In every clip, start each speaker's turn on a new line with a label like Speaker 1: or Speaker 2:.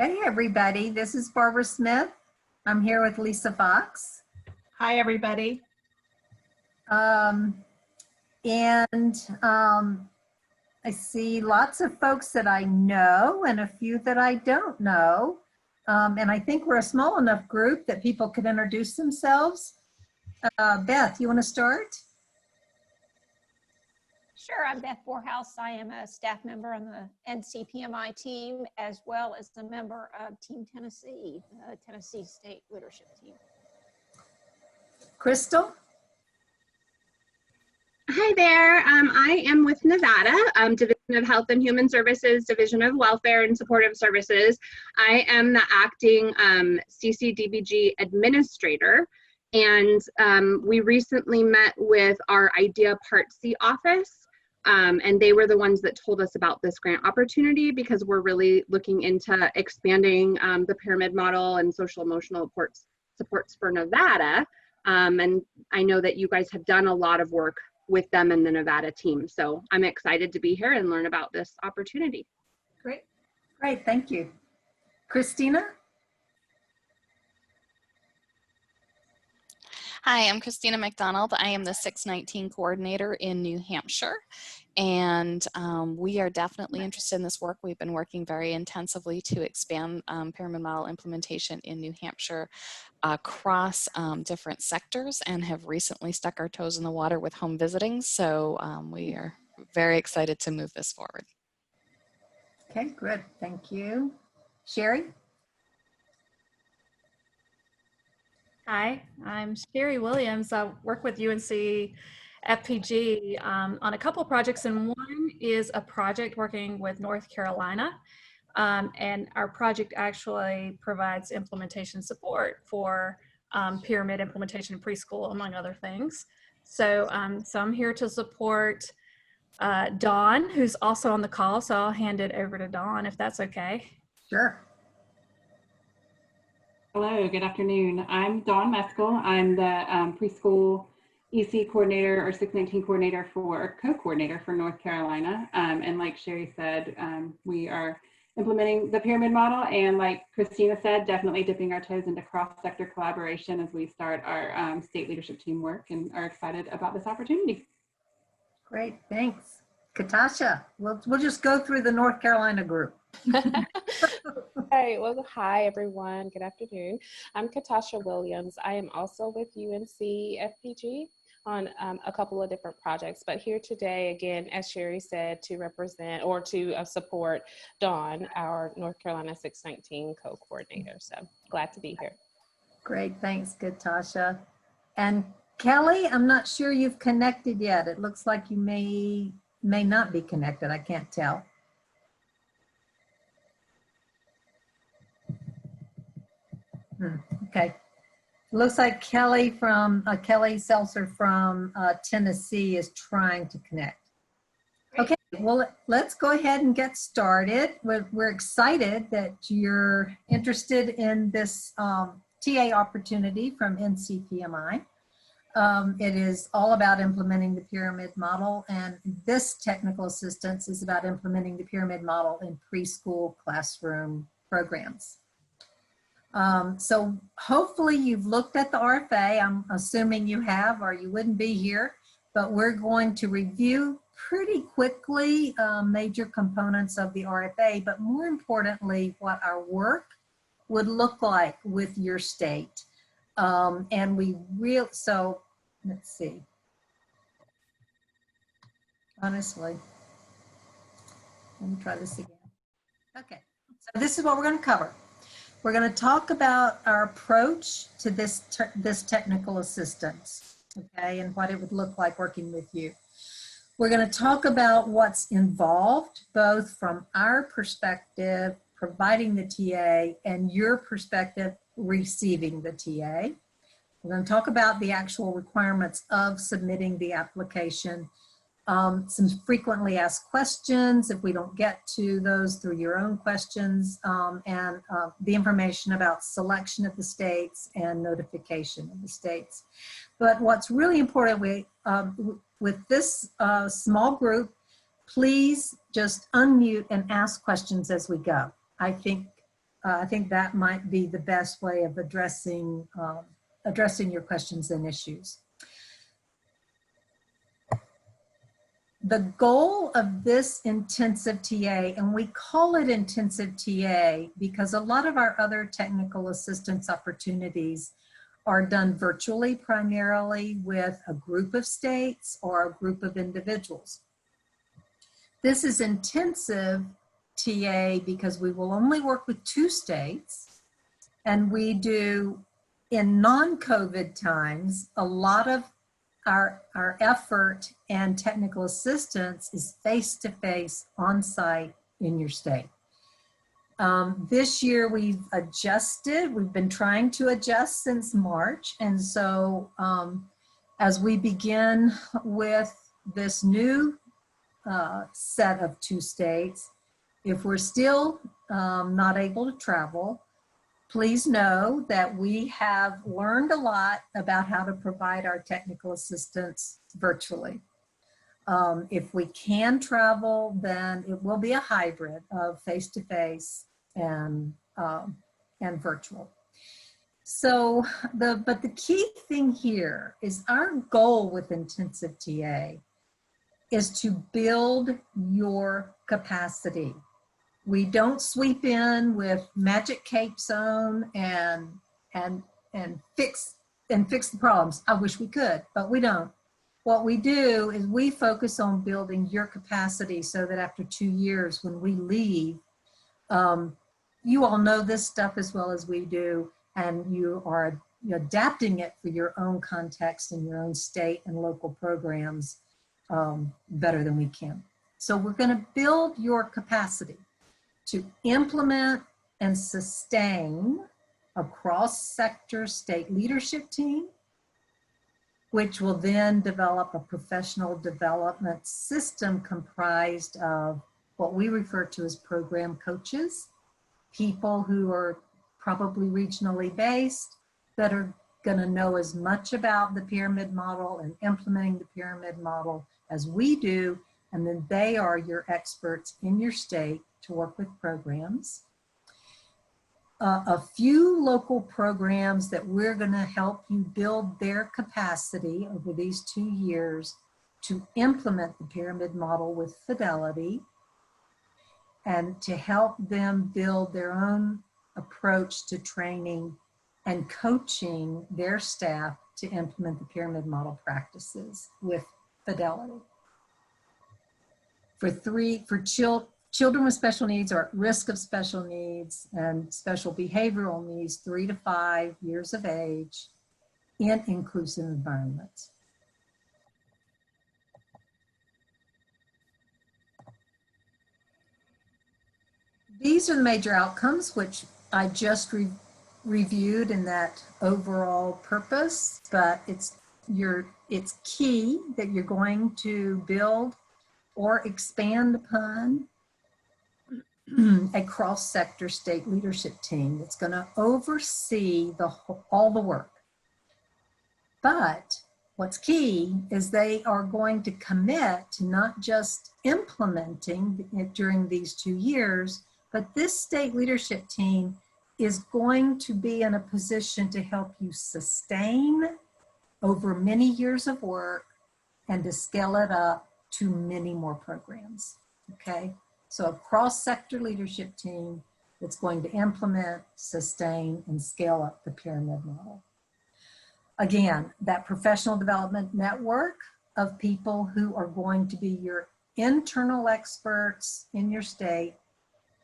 Speaker 1: Hey everybody, this is Barbara Smith. I'm here with Lisa Fox.
Speaker 2: Hi everybody.
Speaker 1: I see lots of folks that I know and a few that I don't know. And I think we're a small enough group that people could introduce themselves. Beth, you want to start?
Speaker 3: Sure, I'm Beth Borhouse. I am a staff member on the NCPMI team, as well as a member of Team Tennessee, the Tennessee State Leadership Team.
Speaker 1: Crystal?
Speaker 4: Hi there, I am with Nevada, Division of Health and Human Services, Division of Welfare and Supportive Services. I am the acting CCDBG administrator, and we recently met with our IDEA Part C office. And they were the ones that told us about this grant opportunity because we're really looking into expanding the pyramid model and social emotional supports for Nevada. And I know that you guys have done a lot of work with them and the Nevada team. So I'm excited to be here and learn about this opportunity.
Speaker 1: Great, great, thank you. Christina?
Speaker 5: Hi, I'm Christina McDonald. I am the 619 coordinator in New Hampshire, and we are definitely interested in this work. We've been working very intensively to expand pyramid model implementation in New Hampshire across different sectors and have recently stuck our toes in the water with home visiting. So we are very excited to move this forward.
Speaker 1: Okay, good, thank you. Sherry?
Speaker 2: Hi, I'm Sherry Williams. I work with UNC FPG on a couple projects, and one is a project working with North Carolina. And our project actually provides implementation support for pyramid implementation in preschool, among other things. So, so I'm here to support Dawn, who's also on the call. So I'll hand it over to Dawn, if that's okay.
Speaker 1: Sure.
Speaker 6: Hello, good afternoon. I'm Dawn Meskel. I'm the preschool EC coordinator or 619 coordinator for co-coordinator for North Carolina. And like Sherry said, we are implementing the pyramid model, and like Christina said, definitely dipping our toes into cross-sector collaboration as we start our state leadership team work, and are excited about this opportunity.
Speaker 1: Great, thanks. Katasha, we'll just go through the North Carolina group.
Speaker 7: Hey, well, hi everyone. Good afternoon. I'm Katasha Williams. I am also with UNC FPG on a couple of different projects, but here today, again, as Sherry said, to represent or to support Dawn, our North Carolina 619 co-coordinator. So glad to be here.
Speaker 1: Great, thanks, Katasha. And Kelly, I'm not sure you've connected yet. It looks like you may not be connected. I can't tell. Okay. Looks like Kelly Seltzer from Tennessee is trying to connect. Okay, well, let's go ahead and get started. We're excited that you're interested in this TA opportunity from NCPMI. It is all about implementing the pyramid model, and this technical assistance is about implementing the pyramid model in preschool classroom programs. So hopefully you've looked at the RFA. I'm assuming you have, or you wouldn't be here, but we're going to review pretty quickly major components of the RFA, but more importantly, what our work would look like with your state. And so let's see. Honestly, let me try this again. Okay, so this is what we're going to cover. We're going to talk about our approach to this technical assistance, okay, and what it would look like working with you. We're going to talk about what's involved, both from our perspective, providing the TA, and your perspective, receiving the TA. We're going to talk about the actual requirements of submitting the application, some frequently asked questions if we don't get to those through your own questions, and the information about selection of the states and notification of the states. But what's really important with this small group, please just unmute and ask questions as we go. I think I think that might be the best way of addressing your questions and issues. The goal of this intensive TA, and we call it intensive TA because a lot of our other technical assistance opportunities are done virtually, primarily with a group of states or a group of individuals. This is intensive TA because we will only work with 2 states, and we do, in non-COVID times, a lot of our effort and technical assistance is face-to-face on-site in your state. This year we've been trying to adjust since March, and so as we begin with this new set of 2 states, if we're still not able to travel, please know that we have learned a lot about how to provide our technical assistance virtually. If we can travel, then it will be a hybrid of face-to-face and virtual. So, but the key thing here is our goal with intensive TA is to build your capacity. We don't sweep in with magic cape zone and fix the problems. I wish we could, but we don't. What we do is we focus on building your capacity so that after 2 years when we leave, you all know this stuff as well as we do, and you are adapting it for your own context and your own state and local programs better than we can. So we're going to build your capacity to implement and sustain a cross-sector state leadership team, which will then develop a professional development system comprised of what we refer to as program coaches, people who are probably regionally based that are going to know as much about the pyramid model and implementing the pyramid model as we do, and then they are your experts in your state to work with programs. A few local programs that we're going to help you build their capacity over these 2 years to implement the pyramid model with fidelity and to help them build their own approach to training and coaching their staff to implement the pyramid model practices with fidelity. For children with special needs or at risk of special needs and special behavioral needs, 3 to 5 years of age in inclusive environments. These are the major outcomes, which I just reviewed in that overall purpose, but it's key that you're going to build or expand upon a cross-sector state leadership team that's going to oversee all the work. But what's key is they are going to commit to not just implementing it during these 2 years, but this state leadership team is going to be in a position to help you sustain over many years of work and to scale it up to many more programs, okay? So a cross-sector leadership team that's going to implement, sustain, and scale up the pyramid model. Again, that professional development network of people who are going to be your internal experts in your state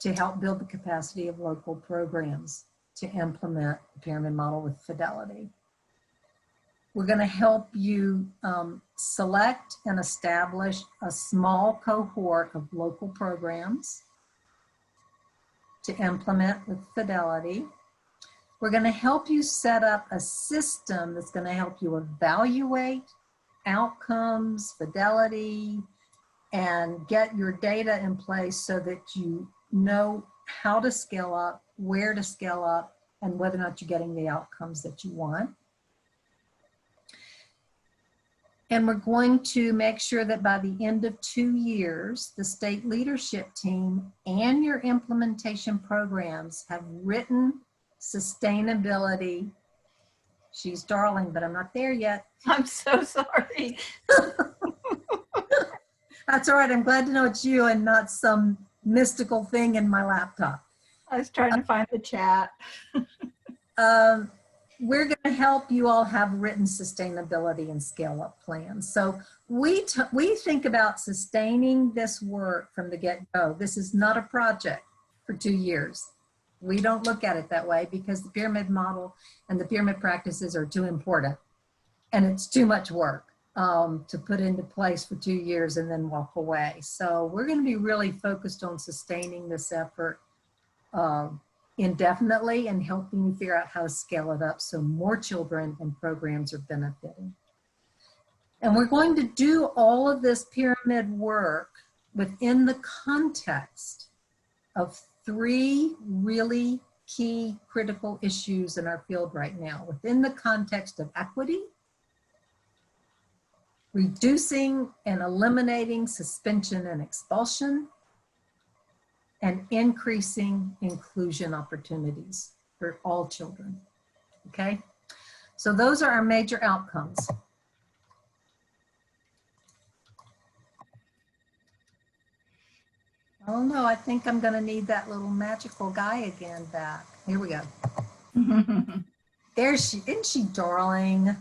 Speaker 1: to help build the capacity of local programs to implement the pyramid model with fidelity. We're going to help you select and establish a small cohort of local programs to implement with fidelity. We're going to help you set up a system that's going to help you evaluate outcomes, fidelity, and get your data in place so that you know how to scale up, where to scale up, and whether or not you're getting the outcomes that you want. And we're going to make sure that by the end of 2 years, the state leadership team and your implementation programs have written sustainability. She's darling, but I'm not there yet.
Speaker 8: I'm so sorry.
Speaker 1: That's all right. I'm glad to know it's you and not some mystical thing in my laptop.
Speaker 8: I was trying to find the chat.
Speaker 1: We're going to help you all have written sustainability and scale up plans. So we think about sustaining this work from the get-go. This is not a project for 2 years. We don't look at it that way because the pyramid model and the pyramid practices are too important and it's too much work to put into place for 2 years and then walk away. So we're going to be really focused on sustaining this effort indefinitely and helping you figure out how to scale it up so more children and programs are benefiting. And we're going to do all of this pyramid work within the context of 3 really key critical issues in our field right now, within the context of equity, reducing and eliminating suspension and expulsion, and increasing inclusion opportunities for all children, okay? So those are our major outcomes. Oh no, I think I'm gonna need that little magical guy again back. Here we go. There she, isn't she darling?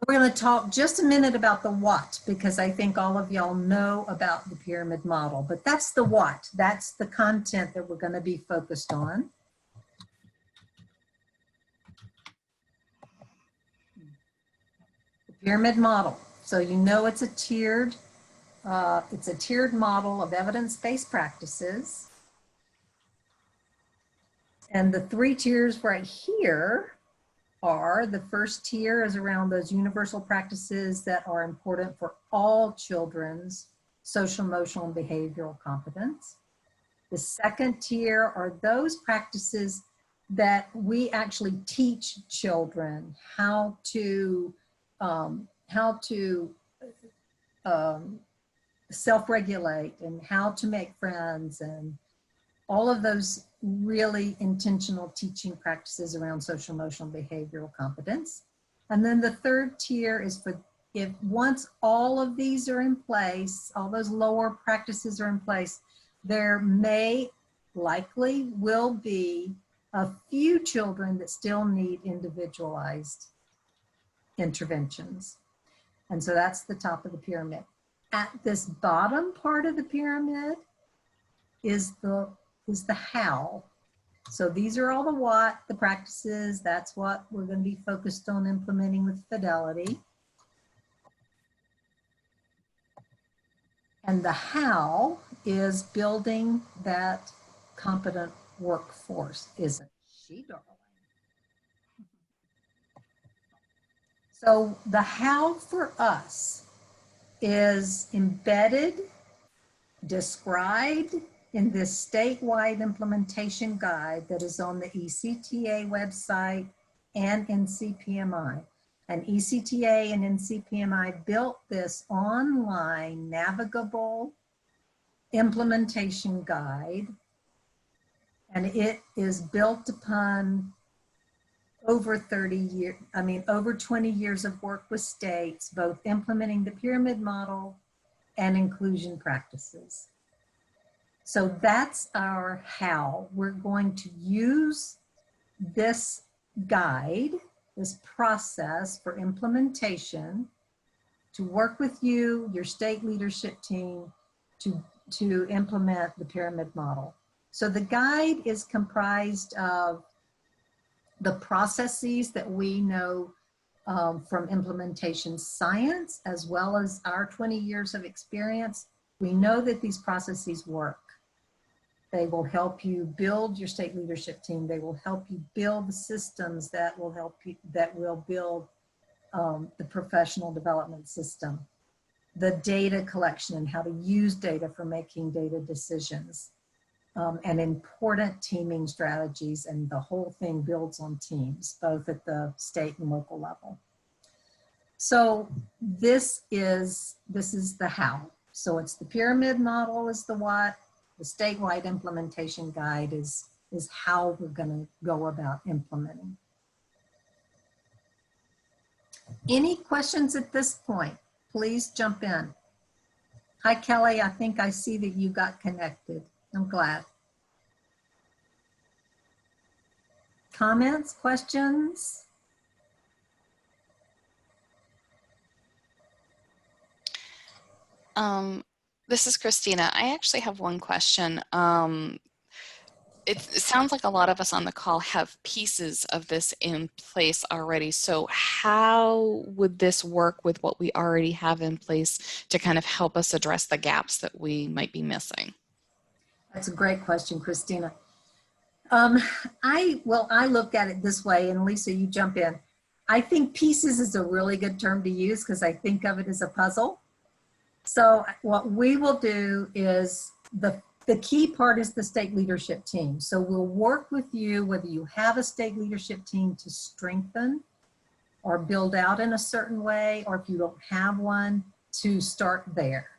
Speaker 1: We're going to talk just a minute about the what, because I think all of y'all know about the pyramid model, but that's the what. That's the content that we're going to be focused on. The pyramid model. So you know it's a tiered model of evidence-based practices. And the 3 tiers right here are, the first tier is around those universal practices that are important for all children's social, emotional, and behavioral competence. The second tier are those practices that we actually teach children how to self-regulate and how to make friends, and all of those really intentional teaching practices around social, emotional, and behavioral competence. And then the third tier is for, if once all of these are in place, all those lower practices are in place, there may likely will be a few children that still need individualized interventions. And so that's the top of the pyramid. At this bottom part of the pyramid is the how. So these are all the what, the practices, that's what we're going to be focused on implementing with fidelity. And the how is building that competent workforce, isn't she, darling? So the how for us is embedded, described in this statewide implementation guide that is on the ECTA website and NCPMI. And ECTA and NCPMI built this online navigable implementation guide, and it is built upon over 20 years of work with states, both implementing the pyramid model and inclusion practices. So that's our how. We're going to use this guide, this process for implementation, to work with you, your state leadership team, to implement the pyramid model. So the guide is comprised of the processes that we know from implementation science, as well as our 20 years of experience. We know that these processes work. They will help you build your state leadership team. They will help you build the systems that will help you, that will build the professional development system, the data collection and how to use data for making data decisions, and important teaming strategies, and the whole thing builds on teams, both at the state and local level. So this is the how. So it's the pyramid model is the what, the statewide implementation guide is how we're going to go about implementing. Any questions at this point? Please jump in. Hi, Kelly. I think I see that you got connected. I'm glad. Comments, questions?
Speaker 5: This is Christina. I actually have one question. It sounds like a lot of us on the call have pieces of this in place already. So how would this work with what we already have in place to kind of help us address the gaps that we might be missing?
Speaker 1: That's a great question, Christina. I look at it this way, and Lisa, you jump in. I think pieces is a really good term to use because I think of it as a puzzle. So what we will do is the key part is the state leadership team. So we'll work with you, whether you have a state leadership team to strengthen or build out in a certain way, or if you don't have one, to start there.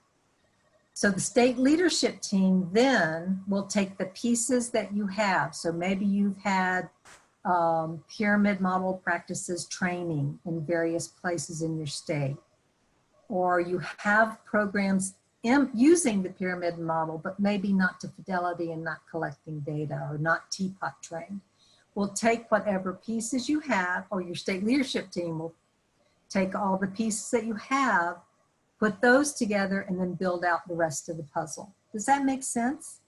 Speaker 1: So the state leadership team then will take the pieces that you have. So maybe you've had pyramid model practices training in various places in your state, or you have programs using the pyramid model, but maybe not to fidelity and not collecting data or not teapot trained. We'll take whatever pieces you have, or your state leadership team will take all the pieces that you have, put those together, and then build out the rest of the puzzle. Does that make sense?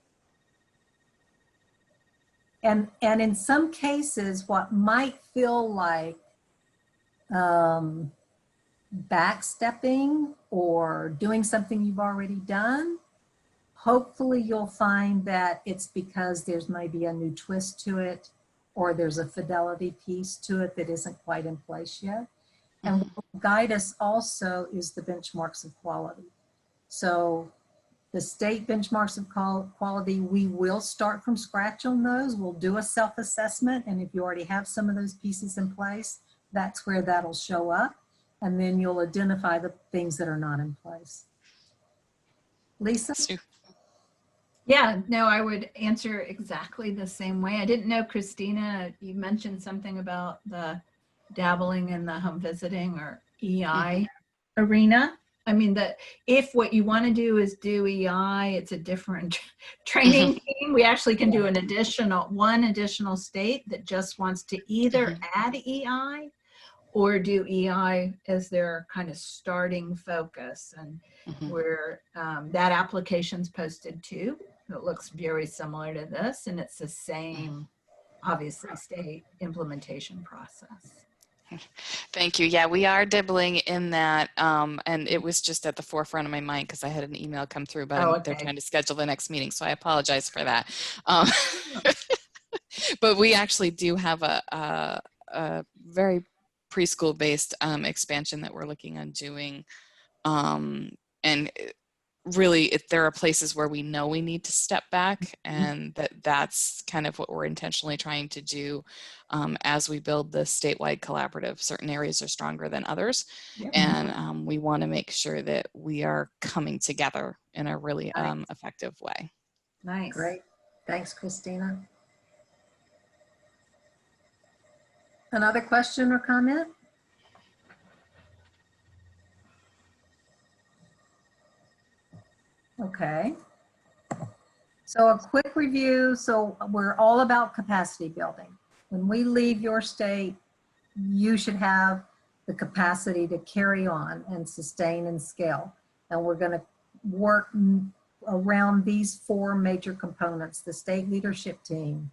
Speaker 1: And in some cases, what might feel like backstepping or doing something you've already done, hopefully you'll find that it's because there's maybe a new twist to it, or there's a fidelity piece to it that isn't quite in place yet. And what will guide us also is the benchmarks of quality. So the state benchmarks of quality, we will start from scratch on those. We'll do a self-assessment, and if you already have some of those pieces in place, that's where that'll show up. And then you'll identify the things that are not in place. Lisa?
Speaker 8: Yeah, no, I would answer exactly the same way. I didn't know, Christina, you mentioned something about the dabbling in the home visiting or EI arena. I mean, that if what you want to do is do EI, it's a different training team. We actually can do one additional state that just wants to either add EI or do EI as their kind of starting focus. And where that application's posted too. It looks very similar to this, and it's the same, obviously, state implementation process.
Speaker 5: Thank you. Yeah, we are dibbling in that, and it was just at the forefront of my mind because I had an email come through, but they're trying to schedule the next meeting, so I apologize for that. But we actually do have a very preschool-based expansion that we're looking on doing, and really, there are places where we know we need to step back, and that's kind of what we're intentionally trying to do as we build the statewide collaborative. Certain areas are stronger than others, and we want to make sure that we are coming together in a really effective way.
Speaker 1: Nice. Great. Thanks, Christina. Another question or comment? Okay. So a quick review. So we're all about capacity building. When we leave your state, you should have the capacity to carry on and sustain and scale. And we're going to work around these four major components: the state leadership team,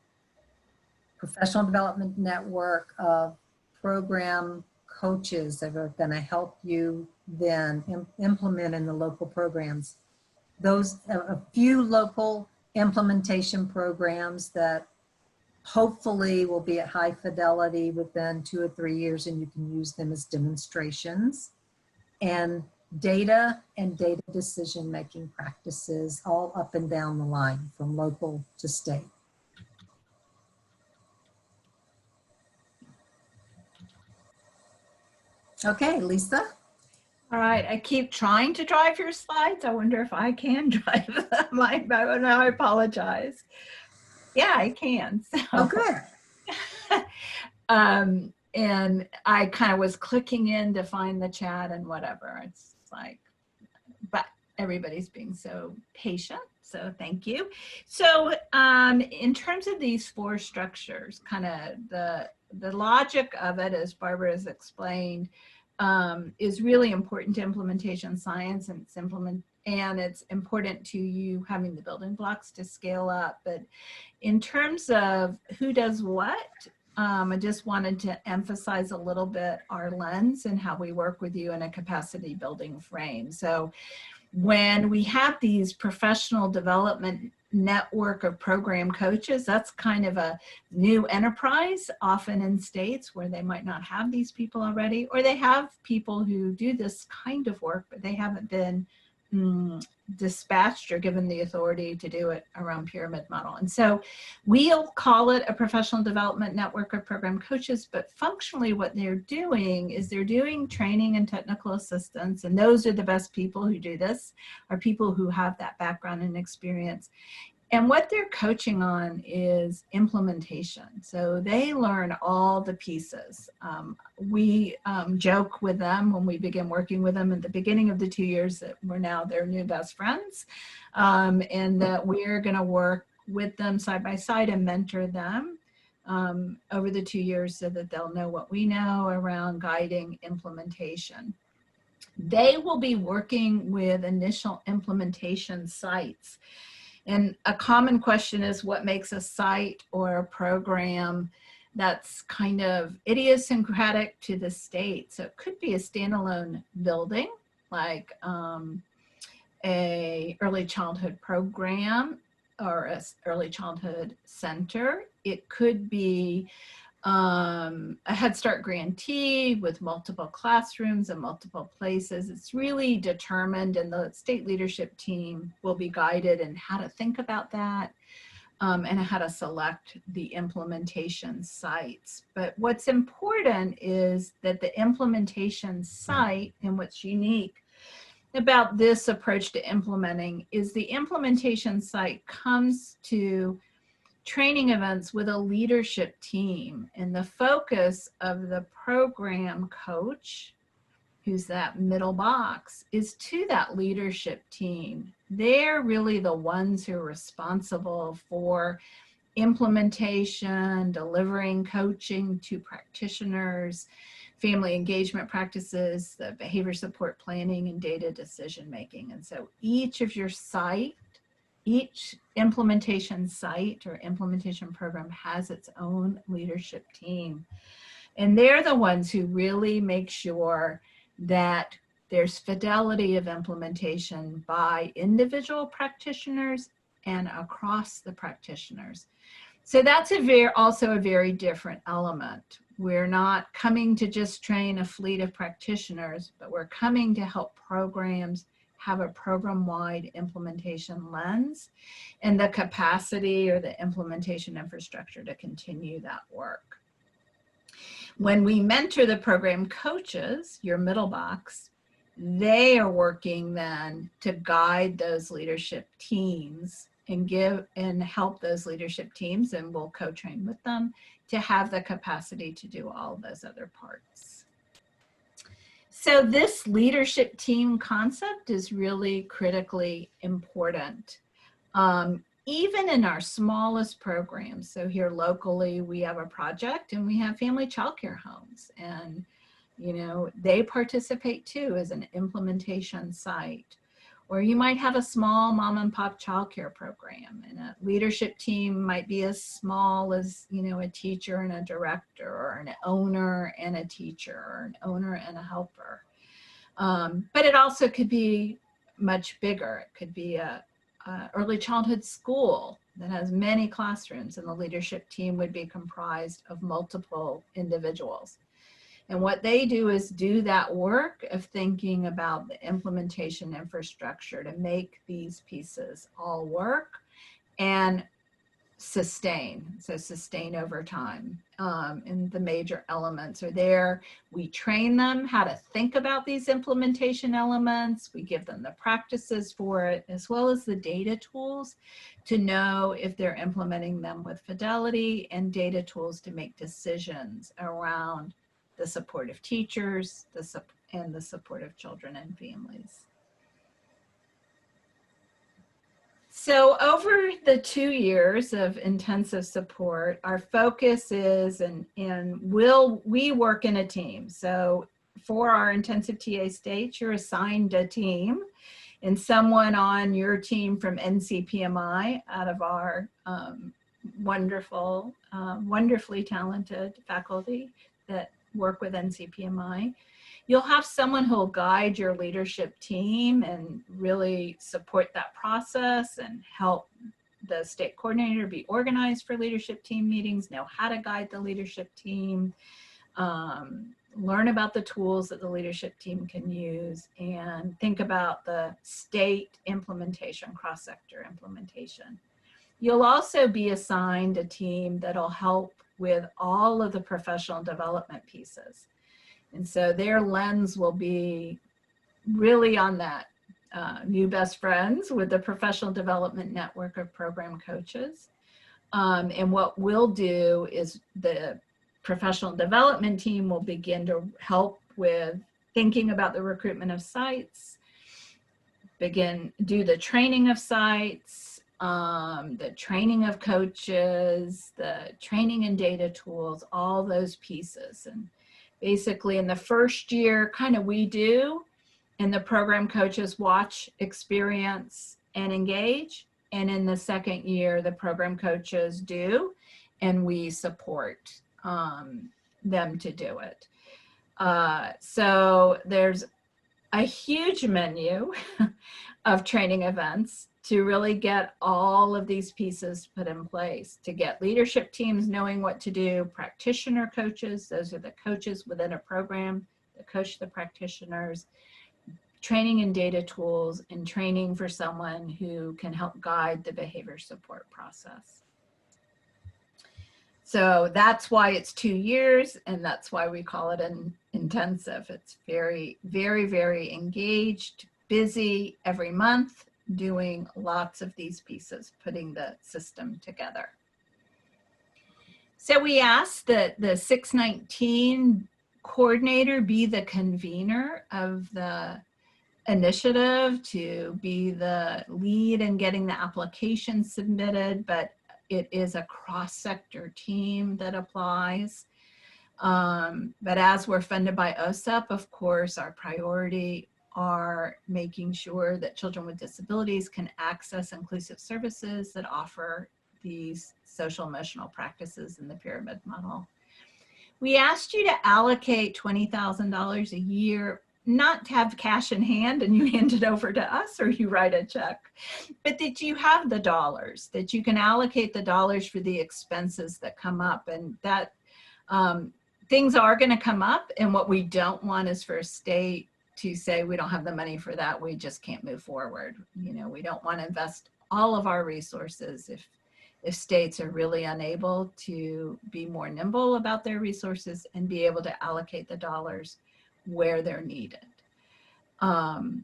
Speaker 1: professional development network of program coaches that are going to help you then implement in the local programs. Those, a few local implementation programs that hopefully will be at high fidelity within 2 or 3 years, and you can use them as demonstrations. And data and data decision-making practices all up and down the line from local to state. Okay, Lisa?
Speaker 8: All right, I keep trying to drive your slides. I wonder if I can drive them. I apologize. Yeah, I can. So.
Speaker 1: Oh, good.
Speaker 8: And I kind of was clicking in to find the chat and whatever. It's like, but everybody's being so patient. So thank you. So in terms of these 4 structures, kind of the logic of it, as Barbara has explained, is really important to implementation science, and it's important to you having the building blocks to scale up. But in terms of who does what, I just wanted to emphasize a little bit our lens and how we work with you in a capacity building frame. So when we have these professional development network of program coaches, that's kind of a new enterprise, often in states where they might not have these people already, or they have people who do this kind of work, but they haven't been dispatched or given the authority to do it around pyramid model. And so we'll call it a professional development network of program coaches, but functionally what they're doing is they're doing training and technical assistance. And those are the best people who do this, are people who have that background and experience. And what they're coaching on is implementation. So they learn all the pieces. We joke with them when we begin working with them at the beginning of the 2 years that we're now their new best friends, and that we're going to work with them side by side and mentor them over the 2 years so that they'll know what we know around guiding implementation. They will be working with initial implementation sites. And a common question is, what makes a site or a program that's kind of idiosyncratic to the state? So it could be a standalone building, like a early childhood program or a early childhood center. It could be a Head Start grantee with multiple classrooms and multiple places. It's really determined, and the state leadership team will be guided in how to think about that and how to select the implementation sites. But what's important is that the implementation site, and what's unique about this approach to implementing, is the implementation site comes to training events with a leadership team, and the focus of the program coach, who's that middle box, is to that leadership team. They're really the ones who are responsible for implementation, delivering coaching to practitioners, family engagement practices, the behavior support planning, and data decision making. And so each implementation site or implementation program has its own leadership team. And they're the ones who really make sure that there's fidelity of implementation by individual practitioners and across the practitioners. So that's also a very different element. We're not coming to just train a fleet of practitioners, but we're coming to help programs have a program-wide implementation lens and the capacity or the implementation infrastructure to continue that work. When we mentor the program coaches, your middle box, they are working then to guide those leadership teams and help those leadership teams, and we'll co-train with them to have the capacity to do all those other parts. So this leadership team concept is really critically important. Even in our smallest programs, so here locally, we have a project and we have family childcare homes, and they participate too as an implementation site. Or you might have a small mom and pop childcare program, and a leadership team might be as small as, a teacher and a director, or an owner and a teacher, or an owner and a helper. But it also could be much bigger. It could be a early childhood school that has many classrooms, and the leadership team would be comprised of multiple individuals. And what they do is do that work of thinking about the implementation infrastructure to make these pieces all work and sustain. So sustain over time. And the major elements are there. We train them how to think about these implementation elements. We give them the practices for it, as well as the data tools to know if they're implementing them with fidelity, and data tools to make decisions around the support of teachers, and the support of children and families. So over the 2 years of intensive support, our focus is, and we work in a team. So for our intensive TA states, you're assigned a team, and someone on your team from NCPMI, out of our wonderfully talented faculty that work with NCPMI. You'll have someone who'll guide your leadership team and really support that process and help the state coordinator be organized for leadership team meetings, know how to guide the leadership team, learn about the tools that the leadership team can use, and think about the state implementation, cross-sector implementation. You'll also be assigned a team that'll help with all of the professional development pieces. And so their lens will be really on that new best friends with the professional development network of program coaches. And what we'll do is the professional development team will begin to help with thinking about the recruitment of sites, do the training of sites, the training of coaches, the training and data tools, all those pieces. And basically in the first year, kind of we do, and the program coaches watch, experience, and engage. And in the second year, the program coaches do, and we support them to do it. So there's a huge menu of training events to really get all of these pieces put in place, to get leadership teams knowing what to do, practitioner coaches, those are the coaches within a program that coach the practitioners, training and data tools, and training for someone who can help guide the behavior support process. So that's why it's 2 years, and that's why we call it an intensive. It's very, very, very engaged, busy every month, doing lots of these pieces, putting the system together. So we asked that the 619 coordinator be the convener of the initiative, to be the lead in getting the application submitted, but it is a cross-sector team that applies. But as we're funded by OSEP, of course, our priority are making sure that children with disabilities can access inclusive services that offer these social emotional practices in the pyramid model. We asked you to allocate $20,000 a year, not to have cash in hand and you hand it over to us or you write a check, but that you have the dollars, that you can allocate the dollars for the expenses that come up, and that things are going to come up, and what we don't want is for a state to say we don't have the money for that, we just can't move forward. You know, we don't want to invest all of our resources if states are really unable to be more nimble about their resources and be able to allocate the dollars where they're needed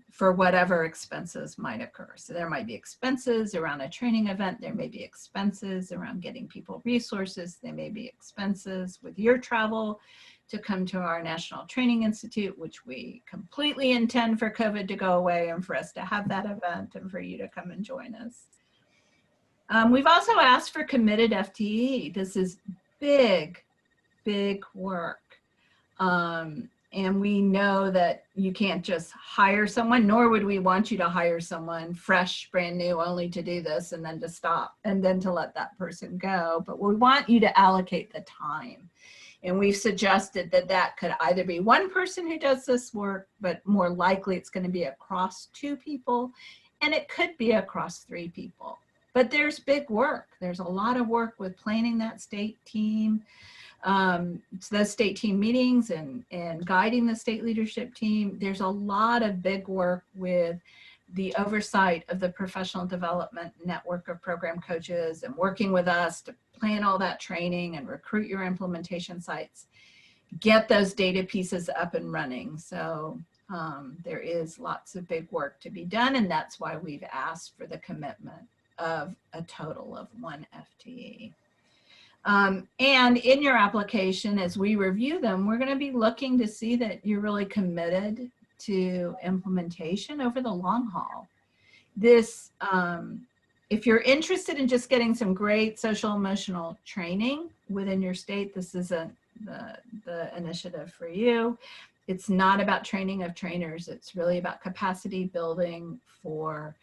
Speaker 8: for whatever expenses might occur. So there might be expenses around a training event, there may be expenses around getting people resources, there may be expenses with your travel to come to our National Training Institute, which we completely intend for COVID to go away and for us to have that event and for you to come and join us. We've also asked for committed FTE. This is big, big work. And we know that you can't just hire someone, nor would we want you to hire someone fresh, brand new, only to do this and then to stop and then to let that person go. But we want you to allocate the time. And we've suggested that that could either be one person who does this work, but more likely it's going to be across 2 people, and it could be across 3 people. But there's big work. There's a lot of work with planning that state team, the state team meetings and guiding the state leadership team. There's a lot of big work with the oversight of the professional development network of program coaches and working with us to plan all that training and recruit your implementation sites, get those data pieces up and running. So there is lots of big work to be done, and that's why we've asked for the commitment of a total of 1 FTE. And in your application, as we review them, we're going to be looking to see that you're really committed to implementation over the long haul. This, if you're interested in just getting some great social emotional training within your state, this isn't the initiative for you. It's not about training of trainers. It's really about capacity building for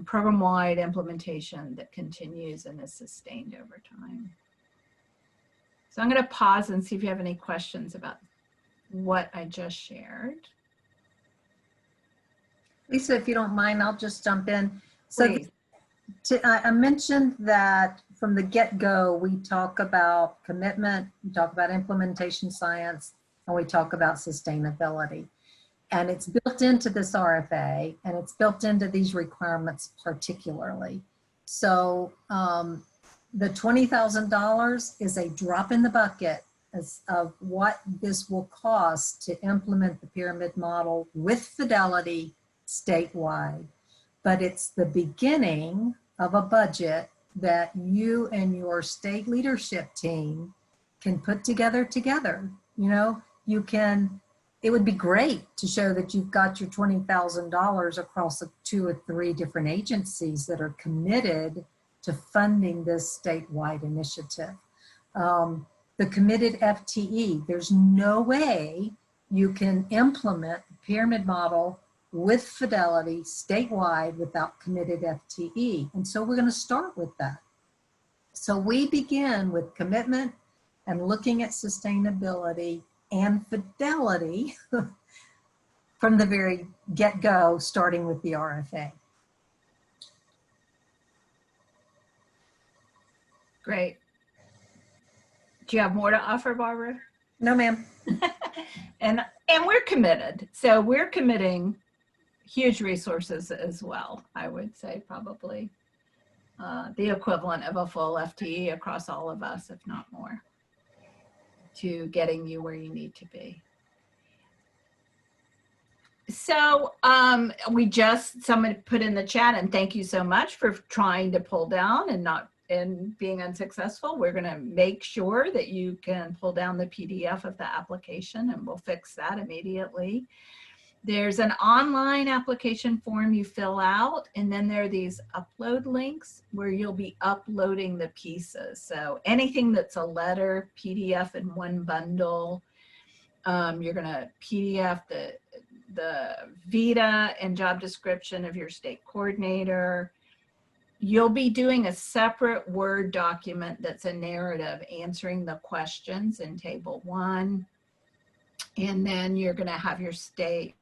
Speaker 8: program-wide implementation that continues and is sustained over time. So I'm going to pause and see if you have any questions about what I just shared.
Speaker 1: Lisa, if you don't mind, I'll just jump in. So
Speaker 8: Please.
Speaker 1: I mentioned that from the get-go, we talk about commitment, we talk about implementation science, and we talk about sustainability. And it's built into this RFA, and it's built into these requirements particularly. So the $20,000 is a drop in the bucket of what this will cost to implement the pyramid model with fidelity statewide. But it's the beginning of a budget that you and your state leadership team can put together. You know, you can, it would be great to show that you've got your $20,000 across 2 or 3 different agencies that are committed to funding this statewide initiative. The committed FTE, there's no way you can implement the pyramid model with fidelity statewide without committed FTE. And so we're going to start with that. So we begin with commitment and looking at sustainability and fidelity from the very get-go, starting with the RFA.
Speaker 8: Great. Do you have more to offer, Barbara?
Speaker 1: No, ma'am.
Speaker 8: And we're committed. So we're committing huge resources as well. I would say probably the equivalent of a full FTE across all of us, if not more, to getting you where you need to be. So someone put in the chat, and thank you so much for trying to pull down and being unsuccessful. We're going to make sure that you can pull down the PDF of the application, and we'll fix that immediately. There's an online application form you fill out, and then there are these upload links where you'll be uploading the pieces. So anything that's a letter, PDF in one bundle, you're going to PDF the VITA and job description of your state coordinator. You'll be doing a separate Word document that's a narrative answering the questions in Table 1. And then you're going to have your state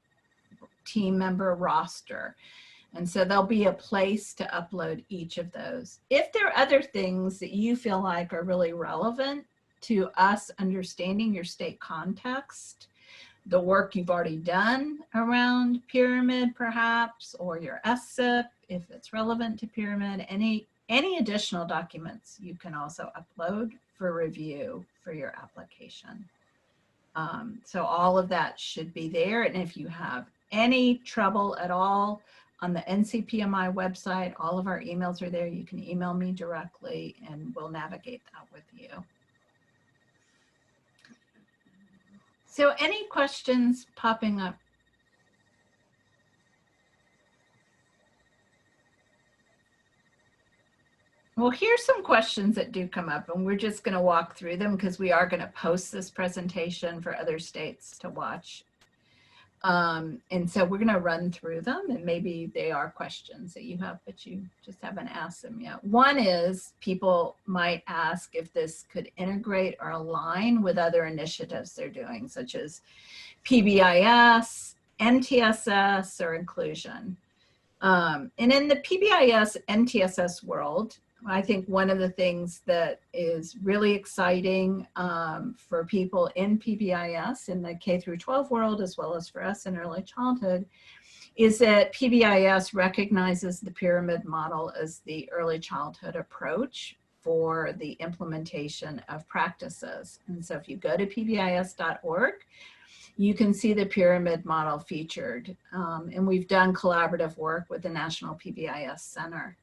Speaker 8: team member roster. And so there'll be a place to upload each of those. If there are other things that you feel like are really relevant to us understanding your state context, the work you've already done around pyramid perhaps, or your OSEP, if it's relevant to pyramid, any additional documents you can also upload for review for your application. So all of that should be there. And if you have any trouble at all on the NCPMI website, all of our emails are there. You can email me directly and we'll navigate that with you. So any questions popping up? Well, here's some questions that do come up, and we're just going to walk through them because we are going to post this presentation for other states to watch. And so we're going to run through them, and maybe they are questions that you have, but you just haven't asked them yet. One is people might ask if this could integrate or align with other initiatives they're doing, such as PBIS, NTSS, or inclusion. And in the PBIS, NTSS world, I think one of the things that is really exciting for people in PBIS in the K through 12 world, as well as for us in early childhood, is that PBIS recognizes the pyramid model as the early childhood approach for the implementation of practices. And so if you go to pbis.org, you can see the pyramid model featured. And we've done collaborative work with the National PBIS Center.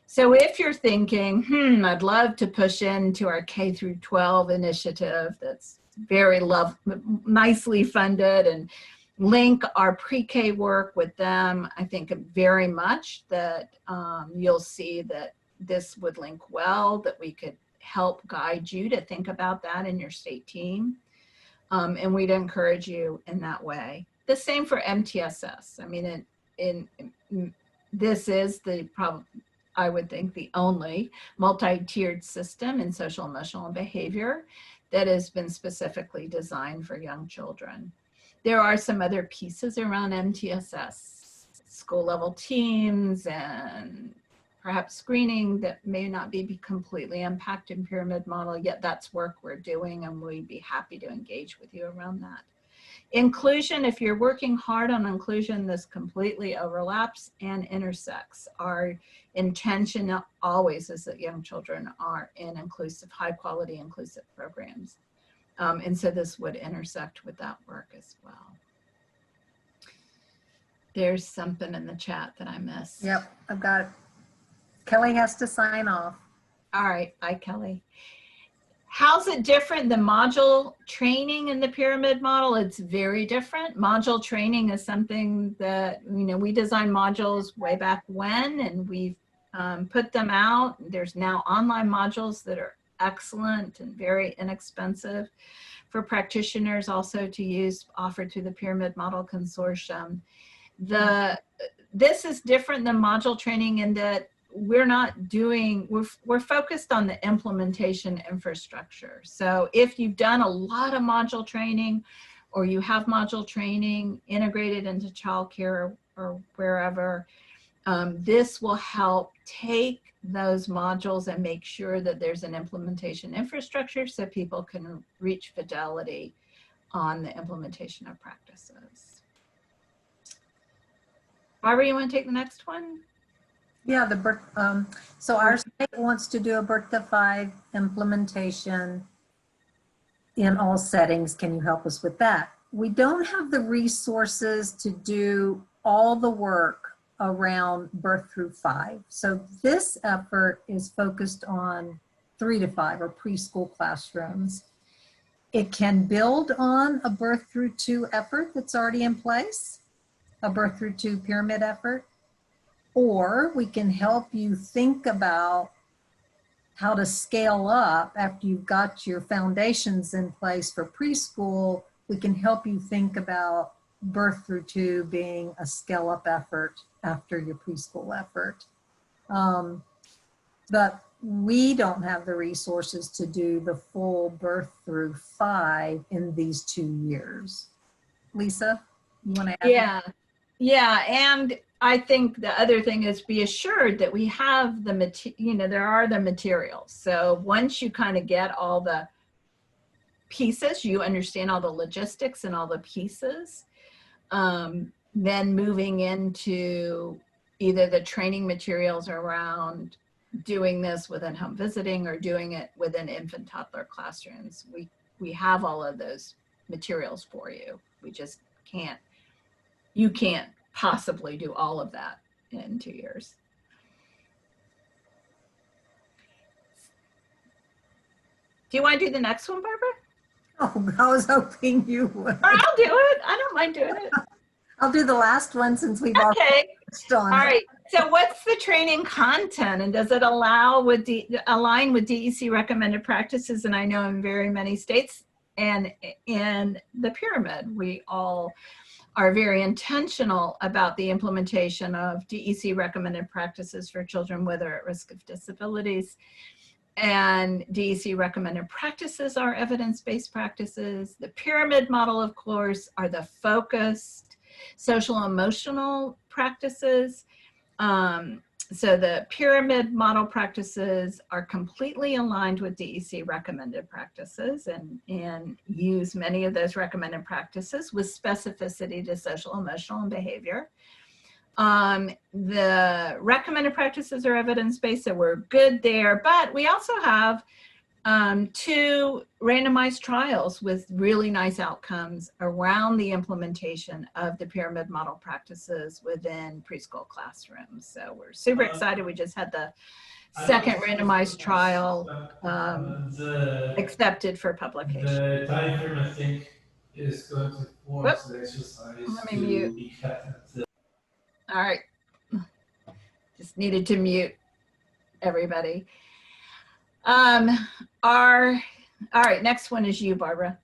Speaker 8: So if you're thinking, I'd love to push into our K through 12 initiative that's very nicely funded and link our pre-K work with them, I think very much that you'll see that this would link well, that we could help guide you to think about that in your state team. And we'd encourage you in that way. The same for MTSS. I mean, this is I would think the only multi-tiered system in social, emotional, and behavior that has been specifically designed for young children. There are some other pieces around MTSS, school level teams and perhaps screening that may not be completely impacting pyramid model, yet that's work we're doing and we'd be happy to engage with you around that. Inclusion, if you're working hard on inclusion, this completely overlaps and intersects. Our intention always is that young children are in inclusive, high quality inclusive programs. And so this would intersect with that work as well. There's something in the chat that I missed.
Speaker 1: Yep, I've got it. Kelly has to sign off.
Speaker 8: All right, bye Kelly. How's it different than module training in the pyramid model? It's very different. Module training is something that, we designed modules way back when, and we've put them out. There's now online modules that are excellent and very inexpensive for practitioners also to use, offered through the Pyramid Model Consortium. This is different than module training in that we're focused on the implementation infrastructure. So if you've done a lot of module training or you have module training integrated into childcare or wherever, this will help take those modules and make sure that there's an implementation infrastructure so people can reach fidelity on the implementation of practices. Barbara, you want to take the next one?
Speaker 1: Yeah, so our state wants to do a birth to 5 implementation in all settings. Can you help us with that? We don't have the resources to do all the work around birth through 5. So this effort is focused on 3 to 5 or preschool classrooms. It can build on a birth through 2 effort that's already in place, a birth through 2 pyramid effort, or we can help you think about how to scale up after you've got your foundations in place for preschool. We can help you think about birth through 2 being a scale up effort after your preschool effort. But we don't have the resources to do the full birth through 5 in these 2 years. Lisa, you want to add?
Speaker 8: Yeah, and I think the other thing is be assured that we have there are the materials. So once you kind of get all the pieces, you understand all the logistics and all the pieces, then moving into either the training materials around doing this within home visiting or doing it within infant toddler classrooms. We have all of those materials for you. We just you can't possibly do all of that in 2 years. Do you want to do the next one, Barbara?
Speaker 1: Oh, I was hoping you would.
Speaker 8: Or I'll do it. I don't mind doing it.
Speaker 1: I'll do the last one since we've already touched on it.
Speaker 8: All right. So what's the training content, and does it align with DEC recommended practices? And I know in very many states and in the pyramid, we all are very intentional about the implementation of DEC recommended practices for children with or at risk of disabilities. And DEC recommended practices are evidence-based practices. The pyramid model, of course, are the focused social emotional practices. So the pyramid model practices are completely aligned with DEC recommended practices and use many of those recommended practices with specificity to social, emotional, and behavior. The recommended practices are evidence-based, so we're good there. But we also have 2 randomized trials with really nice outcomes around the implementation of the pyramid model practices within preschool classrooms. So we're super excited. We just had the second randomized trial accepted for publication.
Speaker 9: The time frame, I think, is going to force the exercise.
Speaker 8: Let me mute. All right. Just needed to mute everybody. All right, next one is you, Barbara.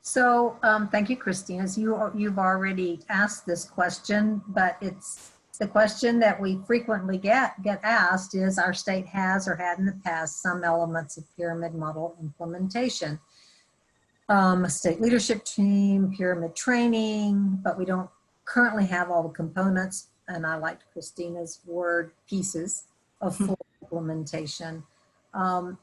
Speaker 1: So thank you, Christine. As you've already asked this question, but it's the question that we frequently get asked is, our state has or had in the past some elements of pyramid model implementation. A state leadership team, pyramid training, but we don't currently have all the components, and I liked Christina's word, pieces of full implementation. Are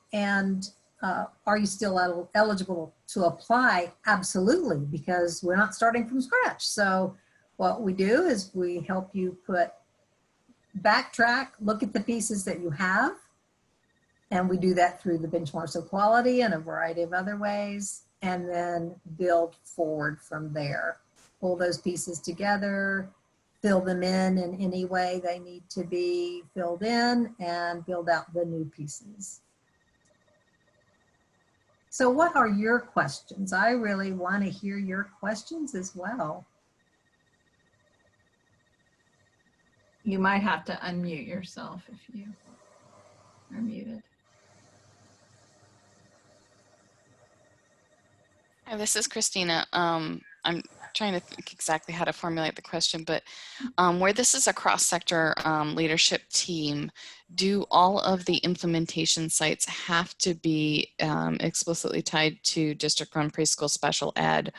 Speaker 1: you still eligible to apply? Absolutely, because we're not starting from scratch. So what we do is we help you backtrack, look at the pieces that you have, and we do that through the benchmarks of quality and a variety of other ways, and then build forward from there. Pull those pieces together, fill them in any way they need to be filled in, and build out the new pieces. So what are your questions? I really want to hear your questions as well.
Speaker 8: You might have to unmute yourself if you are muted.
Speaker 5: Hi, this is Christina. I'm trying to think exactly how to formulate the question, but where this is a cross-sector leadership team, do all of the implementation sites have to be explicitly tied to district-run preschool special ed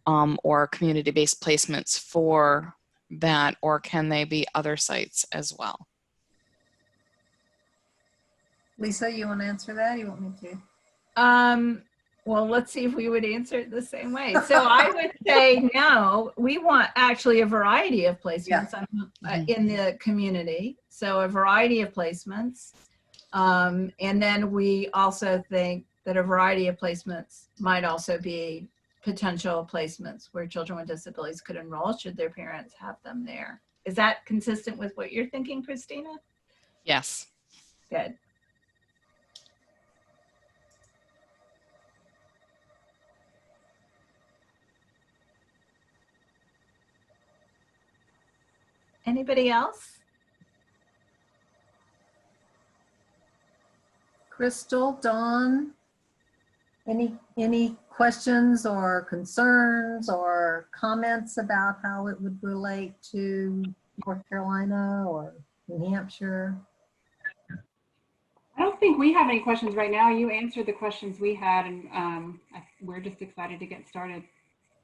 Speaker 5: or community-based placements for that, or can they be other sites as well?
Speaker 1: Lisa, you want to answer that? You want me to?
Speaker 8: Well, let's see if we would answer it the same way. So I would say no, we want actually a variety of placements in the community. So a variety of placements. And then we also think that a variety of placements might also be potential placements where children with disabilities could enroll should their parents have them there. Is that consistent with what you're thinking, Christina?
Speaker 5: Yes.
Speaker 8: Good. Anybody else?
Speaker 1: Crystal, Dawn, any questions or concerns or comments about how it would relate to North Carolina or New Hampshire?
Speaker 6: I don't think we have any questions right now. You answered the questions we had, and we're just excited to get started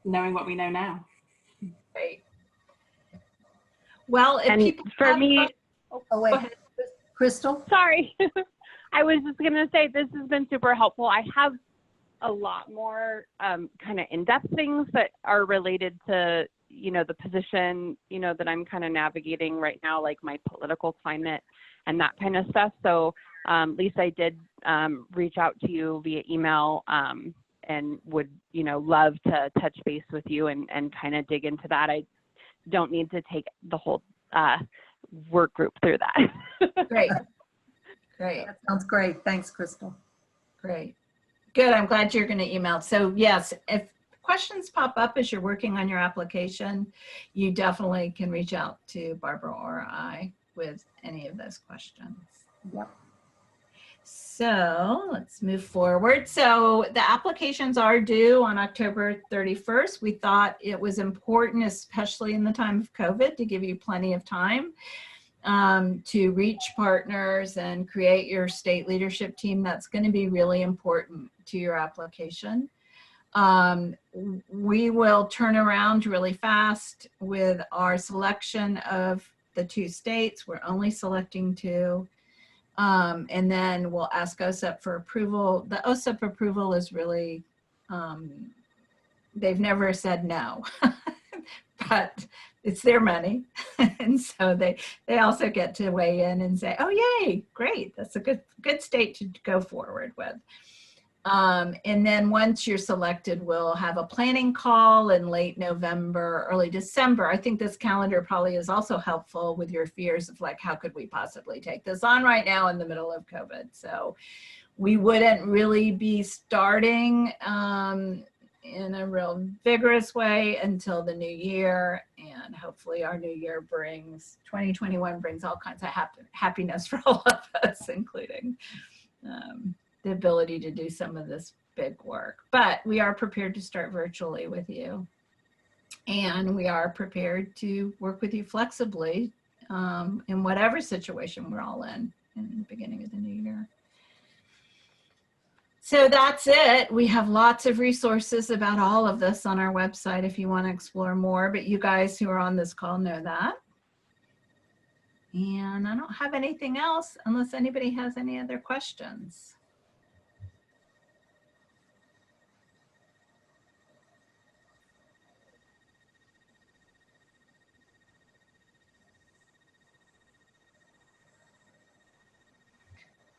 Speaker 6: knowing what we know now.
Speaker 8: Great. Well, if
Speaker 10: and
Speaker 8: people
Speaker 10: for
Speaker 8: have
Speaker 10: me,
Speaker 1: Oh, wait, Crystal?
Speaker 10: sorry, I was just going to say this has been super helpful. I have a lot more kind of in-depth things that are related to, the position, that I'm kind of navigating right now, like my political climate and that kind of stuff. So Lisa, I did reach out to you via email and would, love to touch base with you and kind of dig into that. I don't need to take the whole work group through that.
Speaker 8: Great. Great.
Speaker 1: That sounds great. Thanks, Crystal.
Speaker 8: Great. Good. I'm glad you're going to email. So yes, if questions pop up as you're working on your application, you definitely can reach out to Barbara or I with any of those questions.
Speaker 1: Yep.
Speaker 8: So let's move forward. So the applications are due on October 31st. We thought it was important, especially in the time of COVID, to give you plenty of time to reach partners and create your state leadership team. That's going to be really important to your application. We will turn around really fast with our selection of the 2 states. We're only selecting 2. And then we'll ask OSEP for approval. The OSEP approval is really, they've never said no. but it's their money. And so they also get to weigh in and say, oh, yay, great. That's a good state to go forward with. And then once you're selected, we'll have a planning call in late November, early December. I think this calendar probably is also helpful with your fears of like, how could we possibly take this on right now in the middle of COVID? So we wouldn't really be starting in a real vigorous way until the new year. And hopefully our new year 2021 brings all kinds of happiness for all of us, including the ability to do some of this big work. But we are prepared to start virtually with you. And we are prepared to work with you flexibly in whatever situation we're all in the beginning of the new year. So that's it. We have lots of resources about all of this on our website if you want to explore more, but you guys who are on this call know that. And I don't have anything else unless anybody has any other questions.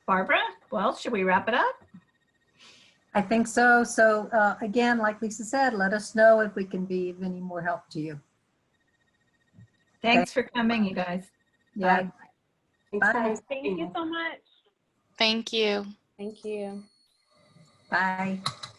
Speaker 8: Barbara, well, should we wrap it up?
Speaker 1: I think so. So again, like Lisa said, let us know if we can be of any more help to you.
Speaker 8: Thanks for coming, you guys.
Speaker 1: Yeah.
Speaker 8: Bye.
Speaker 6: Thanks,
Speaker 1: Bye.
Speaker 6: guys.
Speaker 10: Thank you so much.
Speaker 5: Thank you.
Speaker 7: Thank you.
Speaker 1: Bye.